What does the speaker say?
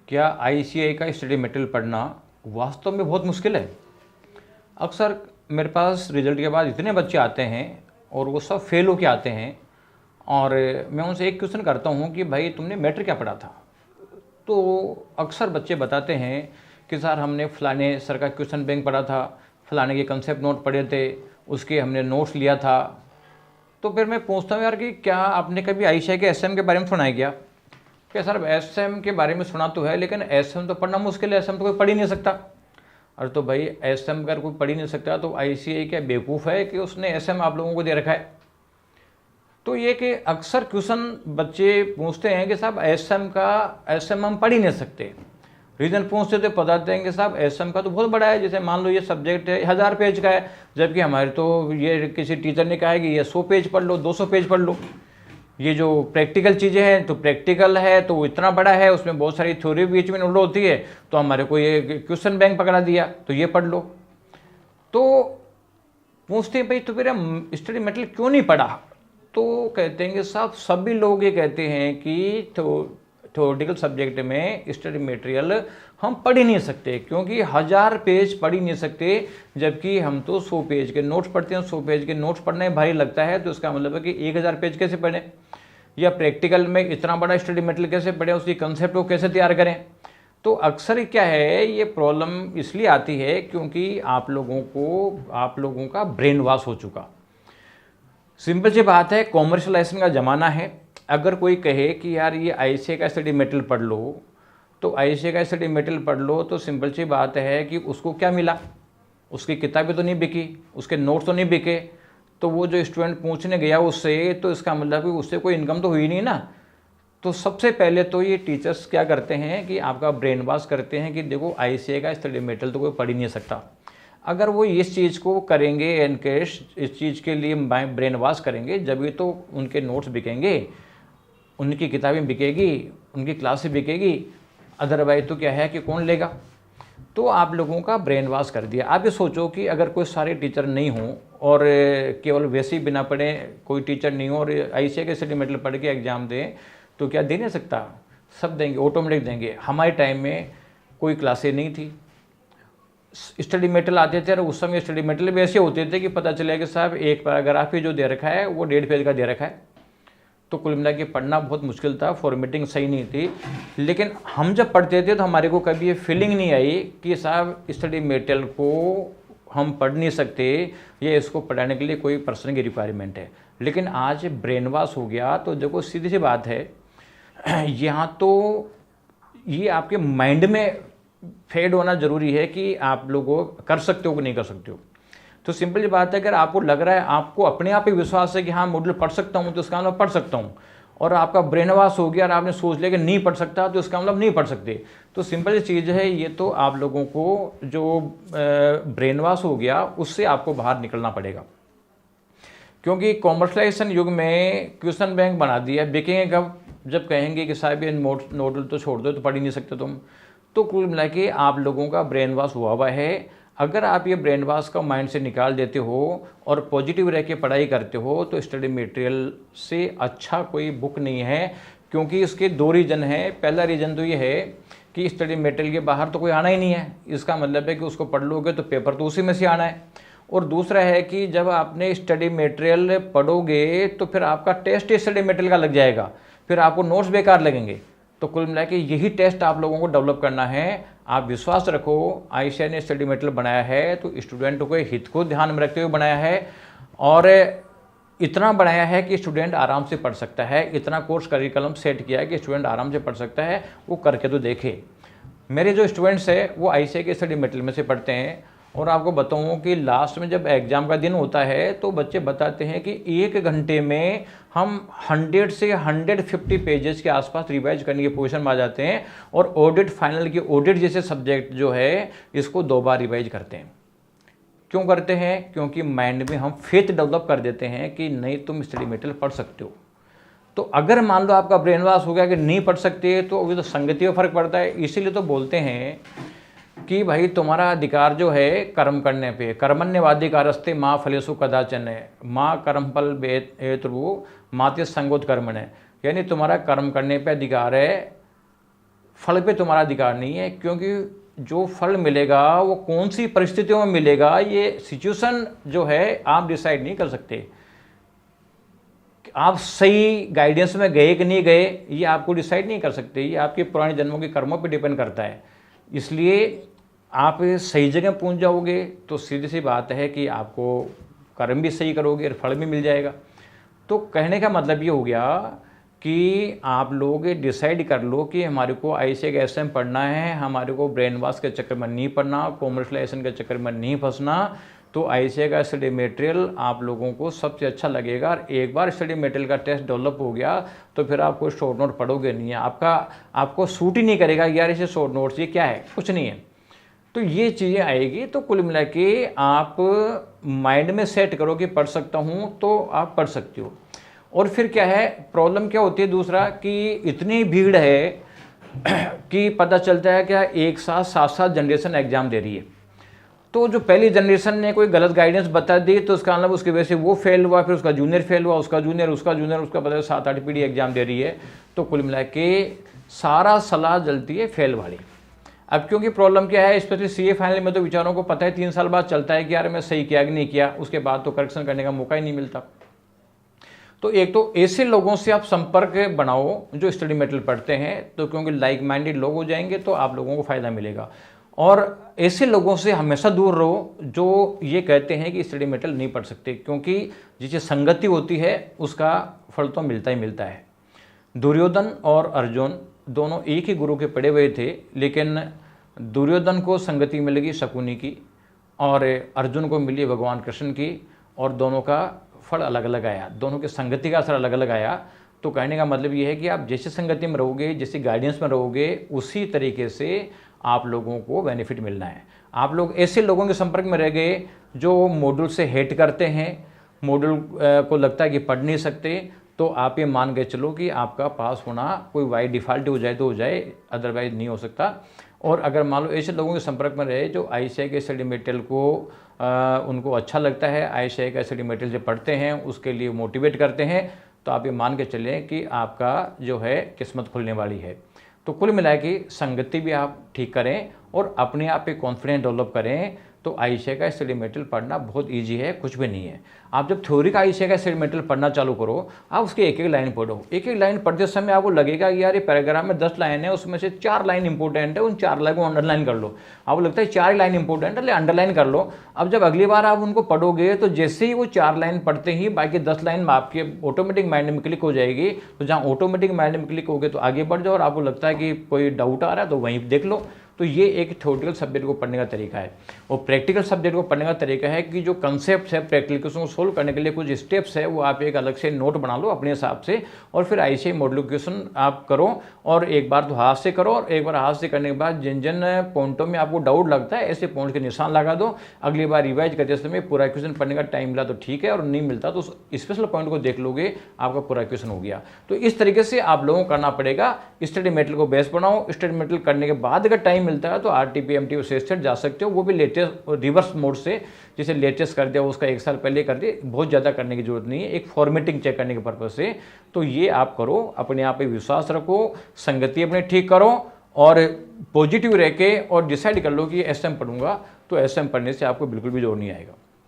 क्या आईसीएआई का study material पढ़ना वास्तव में बहुत मुश्किल है? अक्सर मेरे पास रिजल्ट के बाद इतने बच्चे आते हैं और वो सब फेल होके आते हैं, और मैं उनसे एक क्वेश्चन करता हूँ कि भाई तुमने मैटर क्या पढ़ा था? तो अक्सर बच्चे बताते हैं कि सर हमने फलाने सर का क्वेश्चन बैंक पढ़ा था, फलाने के कंसेप्ट नोट पढ़े थे, उसके हमने नोट्स लिया था। तो फिर मैं पूछता हूँ यार कि क्या आपने कभी आईसीएआई के एसएम के बारे में सुना है क्या सर एसएम के बारे में सुना तो है, लेकिन एसएम तो पढ़ना मुश्किल है, एसएम तो कोई पढ़ ही नहीं सकता। अरे तो भाई एसएम अगर कोई पढ़ ही नहीं सकता तो आईसीएआई क्या बेवकूफ़ है कि उसने एसएम आप लोगों को दे रखा है? तो ये कि अक्सर क्वेश्चन बच्चे पूछते हैं कि साहब एसएम हम पढ़ ही नहीं सकते। रीज़न पूछते तो बताते हैं कि साहब एसएम का तो बहुत बड़ा है, जैसे मान लो ये सब्जेक्ट है 1000 पेज का है, जबकि हमारे तो ये किसी टीचर ने कहा है कि ये 100 पेज पढ़ लो, 200 पेज पढ़ लो। ये जो प्रैक्टिकल चीज़ें हैं तो प्रैक्टिकल है तो वो इतना बड़ा है, उसमें बहुत सारी थ्योरी बीच में इन्वॉल्व होती है, तो हमारे को ये क्वेश्चन बैंक पकड़ा दिया तो ये पढ़ लो। तो पूछते हैं भाई तो फिर स्टडी मटेरियल क्यों नहीं पढ़ा? तो कहते हैं कि साहब सभी लोग ये कहते हैं कि थ्योरेटिकल सब्जेक्ट में स्टडी मटेरियल हम पढ़ ही नहीं सकते, क्योंकि 1000 पेज पढ़ ही नहीं सकते, जबकि हम तो 100 पेज के नोट्स पढ़ते हैं। 100 पेज के नोट्स पढ़ने में भारी लगता है, तो इसका मतलब है कि 1000 पेज कैसे पढ़ें, या प्रैक्टिकल में इतना बड़ा स्टडी मटेरियल कैसे पढ़ें, उसकी कंसेप्ट को कैसे तैयार करें। तो अक्सर क्या है, ये प्रॉब्लम इसलिए आती है क्योंकि आप लोगों का ब्रेन वॉश हो चुका। सिंपल सी बात है, कॉमर्शलाइजेशन का ज़माना है। अगर कोई कहे कि यार ये आईसीएआई का स्टडी मटेरियल पढ़ लो, तो आईसीएआई का स्टडी मटेरियल पढ़ लो, तो सिंपल सी बात है कि उसको क्या मिला? उसकी किताबें तो नहीं बिकी, उसके नोट्स तो नहीं बिके, तो वो जो स्टूडेंट पूछने गया उससे, तो इसका मतलब कि उससे कोई इनकम तो हुई नहीं ना। तो सबसे पहले तो ये टीचर्स क्या करते हैं कि आपका ब्रेन वॉश करते हैं कि देखो आईसीएआई का स्टडी मटेरियल तो कोई पढ़ ही नहीं सकता। अगर वो इस चीज़ को करेंगे, एनकेश इस चीज़ के लिए ब्रेन वॉश करेंगे, जब भी तो उनके नोट्स बिकेंगे, उनकी किताबें बिकेगी, उनकी क्लासें बिकेगी। अदरवाइज तो क्या है कि कौन लेगा? तो आप लोगों का ब्रेन वॉश कर दिया। आप ये सोचो कि अगर कोई सारे टीचर नहीं हों और केवल वैसे ही बिना पढ़े कोई टीचर नहीं हो और आईसीएआई के स्टडी मटेरियल पढ़ के एग्ज़ाम दें, तो क्या दे नहीं सकता? सब देंगे, ऑटोमेटिक देंगे। हमारे टाइम में कोई क्लासें नहीं थी, स्टडी मटेरियल आते थे, और उस समय स्टडी मटेरियल भी ऐसे होते थे कि पता चले कि साहब एक पैराग्राफ ही जो दे रखा है वो 1.5 पेज का दे रखा है। तो कुल मिला के पढ़ना बहुत मुश्किल था, फॉर्मेटिंग सही नहीं थी। लेकिन हम जब पढ़ते थे तो हमारे को कभी ये फीलिंग नहीं आई कि साहब स्टडी मटेरियल को हम पढ़ नहीं सकते, या इसको पढ़ाने के लिए कोई पर्सन की रिक्वायरमेंट है। लेकिन आज ब्रेन वॉश हो गया, तो देखो सीधी सी बात है, यहाँ तो ये आपके माइंड में फेड होना ज़रूरी है कि आप लोगों कर सकते हो कि नहीं कर सकते हो। तो सिंपल ये बात है, अगर आपको लग रहा है, आपको अपने आप ही विश्वास है कि हाँ मॉड्यूल पढ़ सकता हूँ, तो इसका मतलब पढ़ सकता हूँ, और आपका ब्रेन वॉश हो गया और आपने सोच लिया कि नहीं पढ़ सकता, तो इसका मतलब नहीं पढ़ सकते। तो सिंपल चीज़ है ये, तो आप लोगों को जो ब्रेन वॉश हो गया उससे आपको बाहर निकलना पड़ेगा। क्योंकि कॉमर्शलाइजेशन युग में क्वेश्चन बैंक बना दिया, बिकेंगे कब? जब कहेंगे कि साहब ये नोडल तो छोड़ दो, तो पढ़ ही नहीं सकते तुम। तो कुल मिला के आप लोगों का ब्रेन वॉश हुआ है। अगर आप ये ब्रेन वॉश का माइंड से निकाल देते हो और पॉजिटिव रह के पढ़ाई करते हो, तो स्टडी मटेरियल से अच्छा कोई बुक नहीं है। क्योंकि इसके 2 रीज़न हैं। पहला रीज़न तो ये है कि स्टडी मटेरियल के बाहर तो कोई आना ही नहीं है, इसका मतलब है कि उसको पढ़ लोगे तो पेपर तो उसी में से आना है। और दूसरा है कि जब आपने स्टडी मटेरियल पढ़ोगे तो फिर आपका टेस्ट स्टडी मटेरियल का लग जाएगा, फिर आपको नोट्स बेकार लगेंगे। तो कुल मिला के यही टेस्ट आप लोगों को डेवलप करना है। आप विश्वास रखो, आईसीएआई ने स्टडी मटेरियल बनाया है तो स्टूडेंटों के हित को ध्यान में रखते हुए बनाया है, और इतना बनाया है कि स्टूडेंट आराम से पढ़ सकता है। इतना कोर्स करिकुलम सेट किया है कि स्टूडेंट आराम से पढ़ सकता है। वो करके तो देखे। मेरे जो स्टूडेंट्स हैं वो आईसीएआई के स्टडी मटेरियल में से पढ़ते हैं, और आपको बताऊँ कि लास्ट में जब एग्ज़ाम का दिन होता है तो बच्चे बताते हैं कि 1 घंटे में हम 100 से 150 पेजेस के आसपास रिवाइज करने की पोजीशन में आ जाते हैं, और ऑडिट, फाइनल की ऑडिट जैसे सब्जेक्ट जो है इसको 2 बार रिवाइज करते हैं। क्यों करते हैं? क्योंकि माइंड में हम फेथ डेवलप कर देते हैं कि नहीं तुम स्टडी मटेरियल पढ़ सकते हो। तो अगर मान लो आपका ब्रेन वॉश हो गया कि नहीं पढ़ सकते, तो अभी तो संगति में फ़र्क पड़ता है। इसीलिए तो बोलते हैं कि भाई तुम्हारा अधिकार जो है कर्म करने पे, कर्मण्यवाधिकारस्ते माँ फलेषु कदाचन है, माँ कर्म फल हेतु माते संगोत कर्मण है। यानी तुम्हारा कर्म करने पे अधिकार है, फल पे तुम्हारा अधिकार नहीं है, क्योंकि जो फल मिलेगा वो कौन सी परिस्थितियों में मिलेगा, ये सिचुएशन जो है आप डिसाइड नहीं कर सकते। आप सही गाइडेंस में गए कि नहीं गए, ये आपको डिसाइड नहीं कर सकते, ये आपके पुराने जन्मों के कर्मों पे डिपेंड करता है। इसलिए आप सही जगह पहुंच जाओगे तो सीधी सी बात है कि आपको कर्म भी सही करोगे और फल भी मिल जाएगा। तो कहने का मतलब ये हो गया कि आप लोग डिसाइड कर लो कि हमारे को ICAI में पढ़ना है, हमारे को ब्रेन वॉश के चक्कर में नहीं पढ़ना, कॉमर्शलाइजेशन के चक्कर में नहीं फंसना। तो ICAI का स्टडी मटेरियल आप लोगों को सबसे अच्छा लगेगा। और एक बार स्टडी मटेरियल का टेस्ट डेवलप हो गया तो फिर आप कोई शॉर्ट नोट पढ़ोगे नहीं है, आपको सूट ही नहीं करेगा यार इसे शॉर्ट नोट्स, ये क्या है, कुछ नहीं है। तो ये चीज़ें आएगी। तो कुल मिला के आप माइंड में सेट करो कि पढ़ सकता हूँ तो आप पढ़ सकते हो। और फिर क्या है, प्रॉब्लम क्या होती है दूसरा कि इतनी भीड़ है कि पता चलता है क्या एक साथ 7 जनरेशन एग्जाम दे रही है। तो जो पहली जनरेशन ने कोई गलत गाइडेंस बता दी तो उसका मतलब उसकी वजह से वो फेल हुआ, फिर उसका जूनियर फेल हुआ, उसका जूनियर, उसका पता 7-8 पीढ़ी एग्जाम दे रही है। तो कुल मिला के सारा सलाह जलती है फेल वाली। अब क्योंकि प्रॉब्लम क्या है, स्पेशली CA फाइनल में तो विचारों को पता है 3 साल बाद चलता है कि यार मैं सही किया कि नहीं किया, उसके बाद तो करेक्शन करने का मौका ही नहीं मिलता। तो एक तो ऐसे लोगों से आप संपर्क बनाओ जो स्टडी मटेरियल पढ़ते हैं, तो क्योंकि लाइक माइंडेड लोग हो जाएंगे तो आप लोगों को फ़ायदा मिलेगा। और ऐसे लोगों से हमेशा दूर रहो जो ये कहते हैं कि स्टडी मटेरियल नहीं पढ़ सकते, क्योंकि जिससे संगति होती है उसका फल तो मिलता ही मिलता है। दुर्योधन और अर्जुन दोनों एक ही गुरु के पढ़े हुए थे, लेकिन दुर्योधन को संगति मिलेगी शकुनी की और अर्जुन को मिली भगवान कृष्ण की, और दोनों का फल अलग अलग आया, दोनों की संगति का असर अलग अलग आया। तो कहने का मतलब ये है कि आप जैसे संगति में रहोगे, जैसे गाइडेंस में रहोगे, उसी तरीके से आप लोगों को बेनिफिट मिलना है। आप लोग ऐसे लोगों के संपर्क में रह गए जो मॉड्यूल से हेट करते हैं, मॉड्यूल को लगता है कि पढ़ नहीं सकते, तो आप ये मान के चलो कि आपका पास होना कोई बाई डिफ़ॉल्ट हो जाए तो हो जाए, अदरवाइज नहीं हो सकता। और अगर मान लो ऐसे लोगों के संपर्क में रहे जो ICAI के स्टडी मटेरियल को उनको अच्छा लगता है, ICAI का स्टडी मटेरियल जो पढ़ते हैं उसके लिए मोटिवेट करते हैं, तो आप ये मान के चलें कि आपका जो है किस्मत खुलने वाली है। तो कुल मिला के संगति भी आप ठीक करें और अपने आप पे कॉन्फिडेंस डेवलप करें। तो ICAI का स्टडी मटेरियल पढ़ना बहुत इजी है, कुछ भी नहीं है। आप जब थ्योरी का ICAI का स्टडी मटेरियल पढ़ना चालू करो, आप उसकी एक एक लाइन पढ़ो। एक एक लाइन पढ़ते समय आपको लगेगा कि यार ये पैराग्राफ में 10 लाइन है, उसमें से 4 लाइन इंपॉर्टेंट है, उन 4 लाइन को अंडरलाइन कर लो। आपको लगता है 4 लाइन इंपॉर्टेंट है, अंडरलाइन कर लो। अब जब अगली बार आप उनको पढ़ोगे तो जैसे ही वो 4 लाइन पढ़ते ही बाकी 10 लाइन आपके ऑटोमेटिक माइंड में क्लिक हो जाएगी। तो जहाँ ऑटोमेटिक माइंड में क्लिक हो गए तो आगे बढ़ जाओ, और आपको लगता है कि कोई डाउट आ रहा है तो वहीं देख लो। तो ये एक थ्योरेटिकल सब्जेक्ट को पढ़ने का तरीका है। और प्रैक्टिकल सब्जेक्ट को पढ़ने का तरीका है कि जो कंसेप्ट है प्रैक्टिकल को सोल्व करने के लिए कुछ स्टेप्स है वो आप एक अलग से नोट बना लो अपने हिसाब से, और फिर ICAI मॉडल क्वेश्चन आप करो। और एक बार तो हाथ से करो, और एक बार हाथ से करने के बाद जिन जिन पॉइंटों में आपको डाउट लगता है ऐसे पॉइंट के निशान लगा दो। अगली बार रिवाइज करते समय पूरा क्वेश्चन पढ़ने का टाइम मिला तो ठीक है, और नहीं मिलता तो स्पेशल पॉइंट को देख लोगे, आपका पूरा क्वेश्चन हो गया। तो इस तरीके से आप लोगों को करना पड़ेगा। स्टडी मटेरियल को बेस बनाओ, स्टडी मटेरियल करने के बाद अगर टाइम मिलता है तो RTPMT से जा सकते हो, वो भी लेटेस्ट रिवर्स मोड से, जिसे लेटेस्ट कर दिया उसका 1 साल पहले कर दिया, बहुत ज़्यादा करने की जरूरत नहीं है, एक फॉर्मेटिंग चेक करने के पर्पज से। तो ये आप करो, अपने आप पे विश्वास रखो, संगति अपने ठीक करो, और पॉजिटिव रह के और डिसाइड कर लो कि SM पढ़ूंगा, तो SM पढ़ने से आपको बिल्कुल भी जोर नहीं आएगा।